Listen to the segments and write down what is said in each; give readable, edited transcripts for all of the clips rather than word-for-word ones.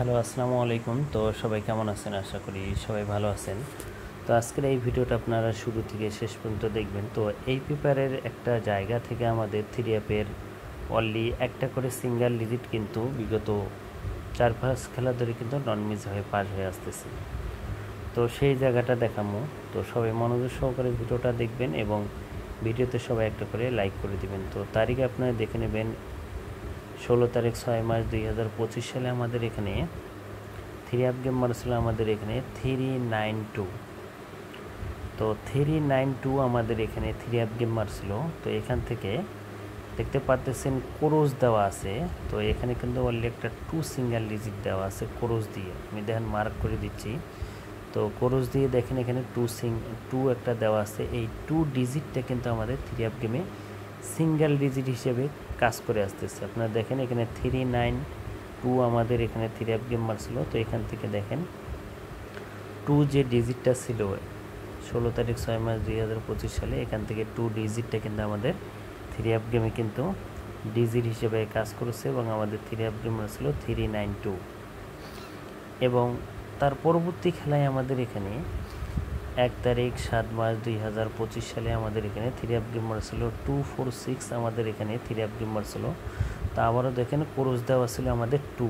Hello, আসসালামু আলাইকুম। তো সবাই কেমন আছেন? আশা করি সবাই ভালো আছেন। তো আজকের এই ভিডিওটা আপনারা শুরু থেকে শেষ পর্যন্ত দেখবেন। তো এই পেপারের একটা জায়গা থেকে আমাদের 3F-এর অনলি একটা করে সিঙ্গেল ডিজিট কিন্তু বিগত 4-5 খেলা ধরে কিন্তু নন মিস হয়ে পাস হয়ে আসতেছে। তো সেই জায়গাটা দেখামো। তো সবাই মনোযোগ সহকারে ভিডিওটা দেখবেন এবং ভিডিওতে সবাই একটা করে লাইক করে দিবেন। তো তারিখে আপনারা দেখে নেবেন 16 তারিখ 6 মাস 2025 সালে আমাদের এখানে 3F গেম মারছিল আমাদের এখানে 392। তো 392 আমাদের এখানে 3F গেম মারছিল। তো এখান থেকে দেখতে পারতেছেন ক্রস দেওয়া আছে। তো এখানে কিন্তু অলরেডি একটা 2 সিঙ্গেল ডিজিট দেওয়া আছে ক্রস দিয়ে, আমি দেখেন মার্ক করে দিচ্ছি। তো ক্রস দিয়ে দেখেন এখানে 2 একটা দেওয়া আছে। এই 2 ডিজিটটা কিন্তু আমাদের 3F গেমে সিঙ্গেল ডিজিট হিসেবে কাজ করে আসতেছে। আপনারা দেখেন এখানে 392 আমাদের এখানে 3F গেম মারছিল। তো এখান থেকে দেখেন 2 যে ডিজিটটা ছিল 16 তারিখ 6 মাস 2025 সালে, এখান থেকে 2 ডিজিটটা কিন্তু আমাদের 3F গেমে কিন্তু ডিজিট হিসেবে কাজ করেছে এবং আমাদের 3F গেম মারছিল 392। এবং তার পরবর্তী খেলায় আমাদের এখানে 1 তারিখ 7 মাস 2025 সালে আমাদের এখানে 3F গেম মারছিল 246 আমাদের এখানে 3F গেম মারছিল। তো আবারও দেখেন ক্রস দেওয়া ছিল আমাদের 2।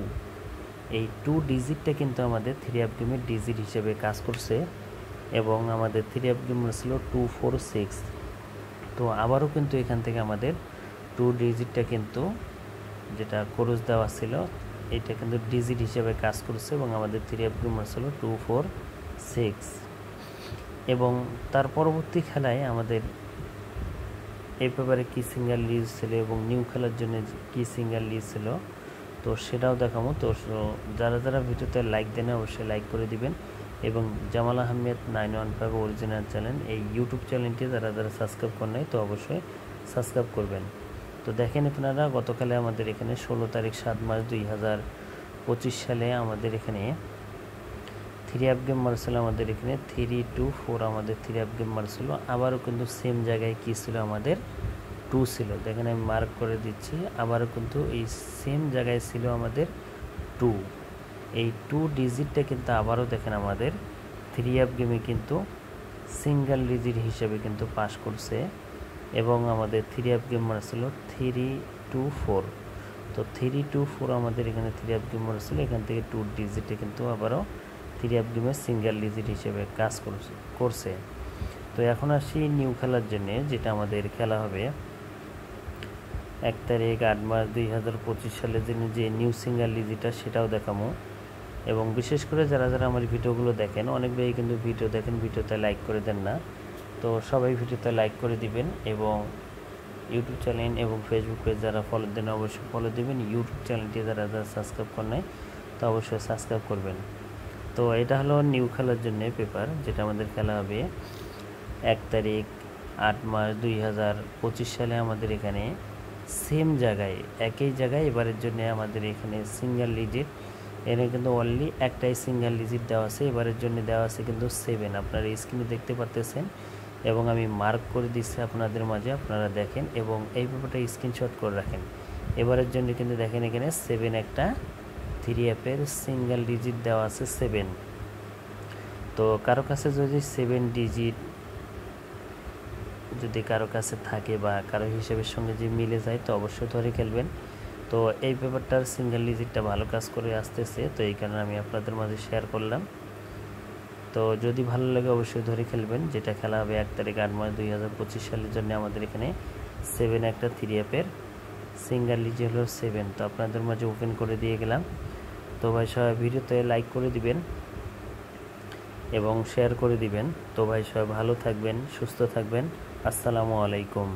এই 2 ডিজিটটা কিন্তু আমাদের 3F গেমের ডিজিট হিসেবে কাজ করছে এবং আমাদের 3F গেম মারছিল 246। তো আবারও কিন্তু এখান থেকে আমাদের 2 ডিজিটটা কিন্তু যেটা ক্রস দেওয়া ছিল এটা কিন্তু ডিজিট হিসেবে কাজ করছে এবং আমাদের 3F গেম মারছিল 246। এবং তার পরবর্তী খেলায় আমাদের এই পেপারে কী সিঙ্গেল লিজ ছিল এবং নিউ খেলার জন্য কী সিঙ্গেল লিজ ছিল তো সেটাও দেখাবো। তো যারা যারা ভিডিওতে লাইক দেন অবশ্যই লাইক করে দিবেন এবং জামাল আহমেদ 915 অরিজিনাল চ্যানেল এই ইউটিউব চ্যানেলটি যারা যারা সাবস্ক্রাইব করেন নাই তো অবশ্যই সাবস্ক্রাইব করবেন। তো দেখেন আপনারা গতকালে আমাদের এখানে 16 তারিখ 7 মাস 2025 সালে আমাদের এখানে 3F গেম মারছিল আমাদের এখানে 324 আমাদের 3F গেম মারছিল। আবারও কিন্তু সেম জায়গায় কী ছিল আমাদের 2 ছিল, দেখেন আমি মার্ক করে দিচ্ছি। আবারও কিন্তু এই সেম জায়গায় ছিল আমাদের 2। এই 2 ডিজিটটা কিন্তু আবারও দেখেন আমাদের 3F গেমে কিন্তু সিঙ্গেল ডিজিট হিসেবে কিন্তু পাস করছে এবং আমাদের 3F গেম মারছিল 324। তো 324 আমাদের এখানে 3F গেম মারছিল, এখান থেকে 2 ডিজিটে কিন্তু আবারও 3F গেমের সিঙ্গেল ডিজিট হিসেবে কাজ করছে। তো এখন আসি নিউ খেলার জন্যে, যেটা আমাদের খেলা হবে 1 তারিখ 8 মাস 2025 সালের জন্য যে নিউ সিঙ্গেল ডিজিটটা সেটাও দেখাবো। এবং বিশেষ করে যারা যারা আমার ভিডিওগুলো দেখেন, অনেক ভাই কিন্তু ভিডিও দেখেন ভিডিওতে লাইক করে দেন না। তো সবাই ভিডিওতে লাইক করে দিবেন এবং ইউটিউব চ্যানেল এবং ফেসবুক পেজ যারা ফলো দেন অবশ্যই ফলো দিবেন। ইউটিউব চ্যানেলটি যারা যারা সাবস্ক্রাইব করেন নাই তো অবশ্যই সাবস্ক্রাইব করবেন। তো এটা হলো নিউ খেলার জন্য পেপার, যেটা আমাদের খেলা হবে 1 তারিখ 8 মাস 2025 সালে আমাদের এখানে সেম জায়গায় একই জায়গায় এবারের জন্য আমাদের এখানে সিঙ্গেল ডিজিট, এখানে কিন্তু অনলি একটাই সিঙ্গেল ডিজিট দেওয়া আছে। এবারের জন্য দেওয়া আছে কিন্তু 7, আপনারা স্ক্রিনে দেখতে পাচ্ছেন এবং আমি মার্ক করে দিচ্ছি আপনাদের মাঝে, আপনারা দেখেন এবং এই পেপারটা স্ক্রিনশট করে রাখেন। এবারের জন্য কিন্তু দেখেন এখানে 7 একটা 3F-এর সিঙ্গেল ডিজিট দেওয়া আছে 7। তো কারো কাছে যদি 7 ডিজিট যদি কারো কাছে থাকে বা কারো হিসেবের সঙ্গে যে মিলে যায় তো অবশ্যই ধরে খেলবেন। তো এই পেপারটার সিঙ্গেল ডিজিটটা ভালো কাজ করে আসতেছে, তো এই কারণে আমি আপনাদের মাঝে শেয়ার করলাম। তো যদি ভালো লাগে অবশ্যই ধরে খেলবেন। যেটা খেলা হবে 1 তারিখ 8 মাস 2025 সালের জন্য আমাদের এখানে 7 একটা 3F-এর সিঙ্গেল ডিজিট হলো 7। তো আপনাদের মাঝে ওপেন করে দিয়ে গেলাম। তো ভাই সবাই ভিডিওতে লাইক করে দিবেন এবং শেয়ার করে দিবেন। তো ভাই সবাই ভালো থাকবেন, সুস্থ থাকবেন। আসসালামু আলাইকুম।